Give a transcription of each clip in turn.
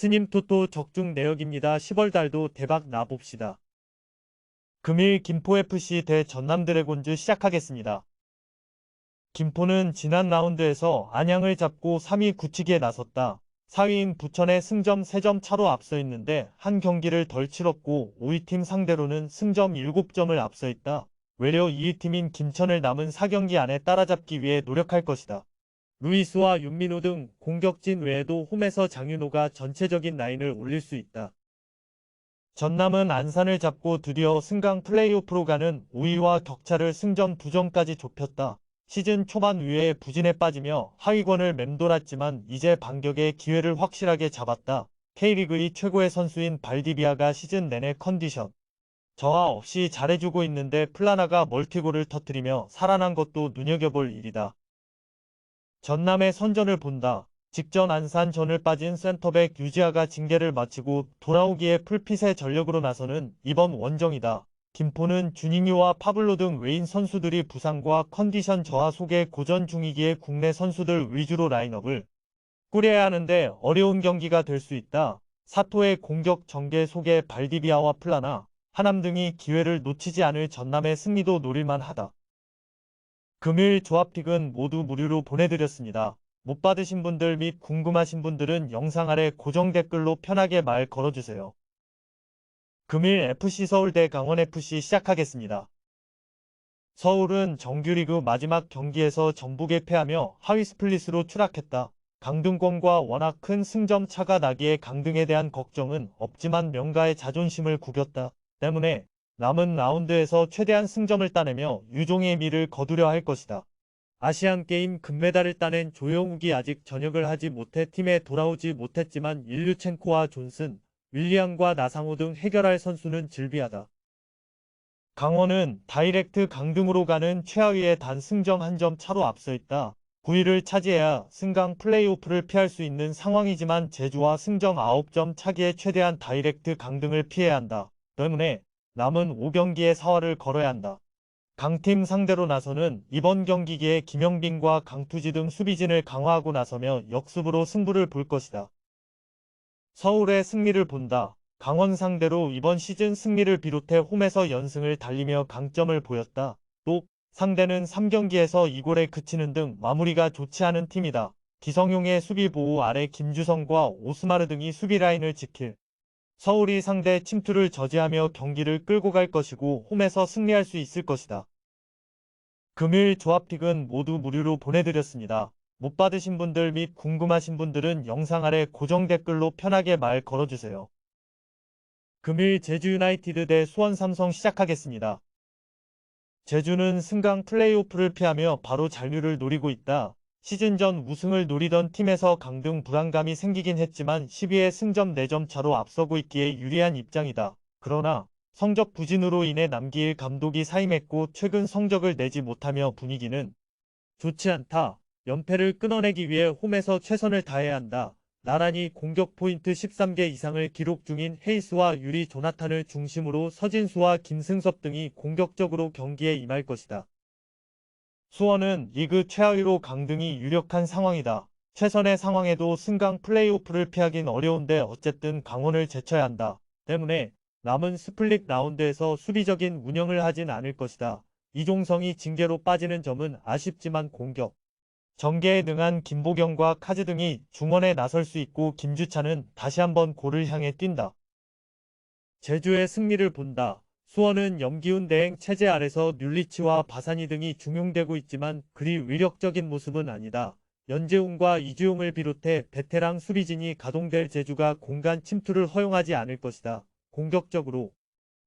스님 토토 적중 내역입니다. 10월 달도 대박 나봅시다. 금일 김포FC 대 전남 드래곤즈 시작하겠습니다. 김포는 지난 라운드에서 안양을 잡고 3위 굳히기에 나섰다. 4위인 부천에 승점 3점 차로 앞서 있는데 한 경기를 덜 치렀고 5위팀 상대로는 승점 7점을 앞서 있다. 외려 2위팀인 김천을 남은 4경기 안에 따라잡기 위해 노력할 것이다. 루이스와 윤민호 등 공격진 외에도 홈에서 장윤호가 전체적인 라인을 올릴 수 있다. 전남은 안산을 잡고 드디어 승강 플레이오프로 가는 5위와 격차를 승점 2점까지 좁혔다. 시즌 초반 위에 부진에 빠지며 하위권을 맴돌았지만 이제 반격의 기회를 확실하게 잡았다. K리그2 최고의 선수인 발디비아가 시즌 내내 컨디션 저하 없이 잘해주고 있는데 플라나가 멀티골을 터뜨리며 살아난 것도 눈여겨볼 일이다. 전남의 선전을 본다. 직전 안산전을 빠진 센터백 유지아가 징계를 마치고 돌아오기에 풀핏의 전력으로 나서는 이번 원정이다. 김포는 주닝유와 파블로 등 외인 선수들이 부상과 컨디션 저하 속에 고전 중이기에 국내 선수들 위주로 라인업을 꾸려야 하는데 어려운 경기가 될 수 있다. 사토의 공격 전개 속에 발디비아와 플라나, 하남 등이 기회를 놓치지 않을 전남의 승리도 노릴만 하다. 금일 조합픽은 모두 무료로 보내드렸습니다. 못 받으신 분들 및 궁금하신 분들은 영상 아래 고정 댓글로 편하게 말 걸어주세요. 금일 FC서울 대 강원FC 시작하겠습니다. 서울은 정규리그 마지막 경기에서 전북에 패하며 하위 스플릿으로 추락했다. 강등권과 워낙 큰 승점 차가 나기에 강등에 대한 걱정은 없지만 명가의 자존심을 구겼다. 때문에 남은 라운드에서 최대한 승점을 따내며 유종의 미를 거두려 할 것이다. 아시안게임 금메달을 따낸 조영욱이 아직 전역을 하지 못해 팀에 돌아오지 못했지만 일류첸코와 존슨, 윌리안과 나상호 등 해결할 선수는 즐비하다. 강원은 다이렉트 강등으로 가는 최하위의 단 승점 1점 차로 앞서 있다. 9위를 차지해야 승강 플레이오프를 피할 수 있는 상황이지만 제주와 승점 9점 차기에 최대한 다이렉트 강등을 피해야 한다. 때문에 남은 5경기에 사활을 걸어야 한다. 강팀 상대로 나서는 이번 경기기에 김영빈과 강투지 등 수비진을 강화하고 나서며 역습으로 승부를 볼 것이다. 서울의 승리를 본다. 강원 상대로 이번 시즌 승리를 비롯해 홈에서 연승을 달리며 강점을 보였다. 또 상대는 3경기에서 2골에 그치는 등 마무리가 좋지 않은 팀이다. 기성용의 수비 보호 아래 김주성과 오스마르 등이 수비 라인을 지킬 서울이 상대 침투를 저지하며 경기를 끌고 갈 것이고 홈에서 승리할 수 있을 것이다. 금일 조합픽은 모두 무료로 보내드렸습니다. 못 받으신 분들 및 궁금하신 분들은 영상 아래 고정 댓글로 편하게 말 걸어주세요. 금일 제주 유나이티드 대 수원 삼성 시작하겠습니다. 제주는 승강 플레이오프를 피하며 바로 잔류를 노리고 있다. 시즌 전 우승을 노리던 팀에서 강등 불안감이 생기긴 했지만 10위의 승점 4점 차로 앞서고 있기에 유리한 입장이다. 그러나 성적 부진으로 인해 남기일 감독이 사임했고 최근 성적을 내지 못하며 분위기는 좋지 않다. 연패를 끊어내기 위해 홈에서 최선을 다해야 한다. 나란히 공격 포인트 13개 이상을 기록 중인 헤이스와 유리 조나탄을 중심으로 서진수와 김승섭 등이 공격적으로 경기에 임할 것이다. 수원은 리그 최하위로 강등이 유력한 상황이다. 최선의 상황에도 승강 플레이오프를 피하긴 어려운데 어쨌든 강원을 제쳐야 한다. 때문에 남은 스플릿 라운드에서 수비적인 운영을 하진 않을 것이다. 이종성이 징계로 빠지는 점은 아쉽지만 공격 전개에 능한 김보경과 카즈 등이 중원에 나설 수 있고 김주찬은 다시 한번 골을 향해 뛴다. 제주의 승리를 본다. 수원은 염기훈 대행 체제 아래서 뮬리치와 바사니 등이 중용되고 있지만 그리 위력적인 모습은 아니다. 연재웅과 이주용을 비롯해 베테랑 수비진이 가동될 제주가 공간 침투를 허용하지 않을 것이다. 공격적으로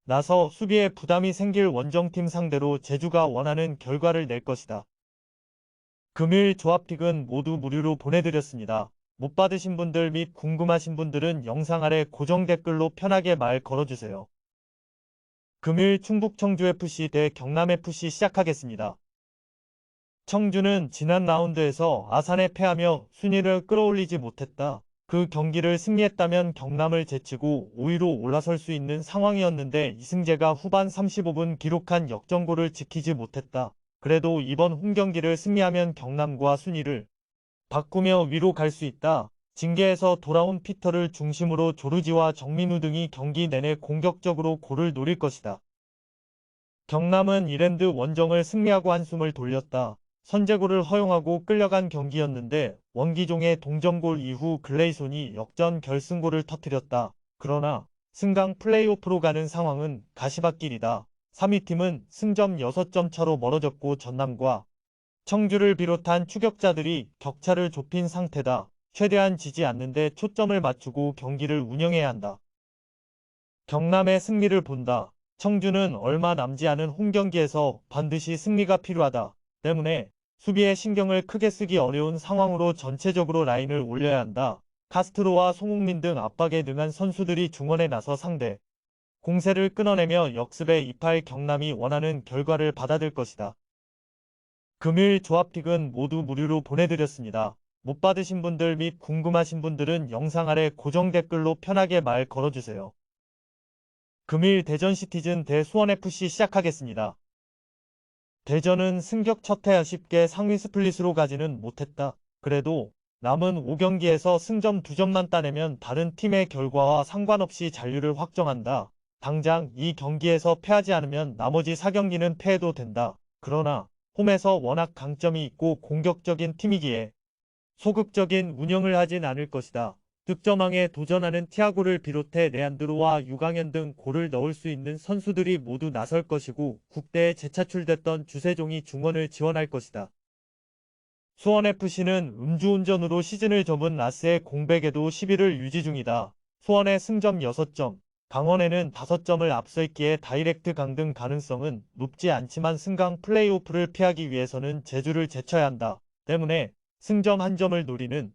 나서 수비에 부담이 생길 원정팀 상대로 제주가 원하는 결과를 낼 것이다. 금일 조합픽은 모두 무료로 보내드렸습니다. 못 받으신 분들 및 궁금하신 분들은 영상 아래 고정 댓글로 편하게 말 걸어주세요. 금일 충북 청주FC 대 경남FC 시작하겠습니다. 청주는 지난 라운드에서 아산에 패하며 순위를 끌어올리지 못했다. 그 경기를 승리했다면 경남을 제치고 5위로 올라설 수 있는 상황이었는데 이승재가 후반 35분 기록한 역전골을 지키지 못했다. 그래도 이번 홈경기를 승리하면 경남과 순위를 바꾸며 위로 갈 수 있다. 징계에서 돌아온 피터를 중심으로 조르지와 정민우 등이 경기 내내 공격적으로 골을 노릴 것이다. 경남은 이랜드 원정을 승리하고 한숨을 돌렸다. 선제골을 허용하고 끌려간 경기였는데 원기종의 동점골 이후 글레이손이 역전 결승골을 터뜨렸다. 그러나 승강 플레이오프로 가는 상황은 가시밭길이다. 3위 팀은 승점 6점 차로 멀어졌고 전남과 청주를 비롯한 추격자들이 격차를 좁힌 상태다. 최대한 지지 않는 데 초점을 맞추고 경기를 운영해야 한다. 경남의 승리를 본다. 청주는 얼마 남지 않은 홈경기에서 반드시 승리가 필요하다. 때문에 수비에 신경을 크게 쓰기 어려운 상황으로 전체적으로 라인을 올려야 한다. 카스트로와 송흥민 등 압박에 능한 선수들이 중원에 나서 상대 공세를 끊어내며 역습에 입할 경남이 원하는 결과를 받아들 것이다. 금일 조합픽은 모두 무료로 보내드렸습니다. 못 받으신 분들 및 궁금하신 분들은 영상 아래 고정 댓글로 편하게 말 걸어주세요. 금일 대전 시티즌 대 수원FC 시작하겠습니다. 대전은 승격 첫해 아쉽게 상위 스플릿으로 가지는 못했다. 그래도 남은 5경기에서 승점 2점만 따내면 다른 팀의 결과와 상관없이 잔류를 확정한다. 당장 이 경기에서 패하지 않으면 나머지 4경기는 패해도 된다. 그러나 홈에서 워낙 강점이 있고 공격적인 팀이기에 소극적인 운영을 하진 않을 것이다. 득점왕에 도전하는 티아고를 비롯해 레안드로와 유강현 등 골을 넣을 수 있는 선수들이 모두 나설 것이고 국대에 재차출됐던 주세종이 중원을 지원할 것이다. 수원FC는 음주운전으로 시즌을 접은 라스의 공백에도 10위를 유지 중이다. 수원의 승점 6점, 강원에는 5점을 앞서 있기에 다이렉트 강등 가능성은 높지 않지만 승강 플레이오프를 피하기 위해서는 제주를 제쳐야 한다. 때문에 승점 1점을 노리는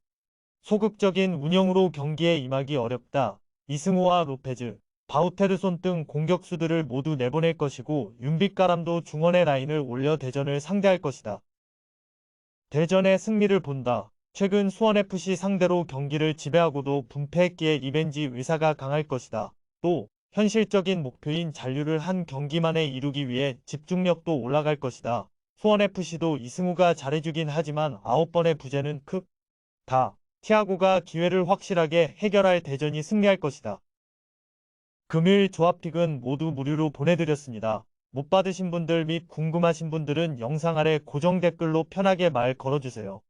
소극적인 운영으로 경기에 임하기 어렵다. 이승우와 로페즈, 바우테르손 등 공격수들을 모두 내보낼 것이고 윤빛가람도 중원의 라인을 올려 대전을 상대할 것이다. 대전의 승리를 본다. 최근 수원FC 상대로 경기를 지배하고도 분패했기에 리벤지 의사가 강할 것이다. 또 현실적인 목표인 잔류를 한 경기만에 이루기 위해 집중력도 올라갈 것이다. 수원FC도 이승우가 잘해주긴 하지만 9번의 부재는 크다. 티아고가 기회를 확실하게 해결할 대전이 승리할 것이다. 금일 조합픽은 모두 무료로 보내드렸습니다. 못 받으신 분들 및 궁금하신 분들은 영상 아래 고정 댓글로 편하게 말 걸어주세요.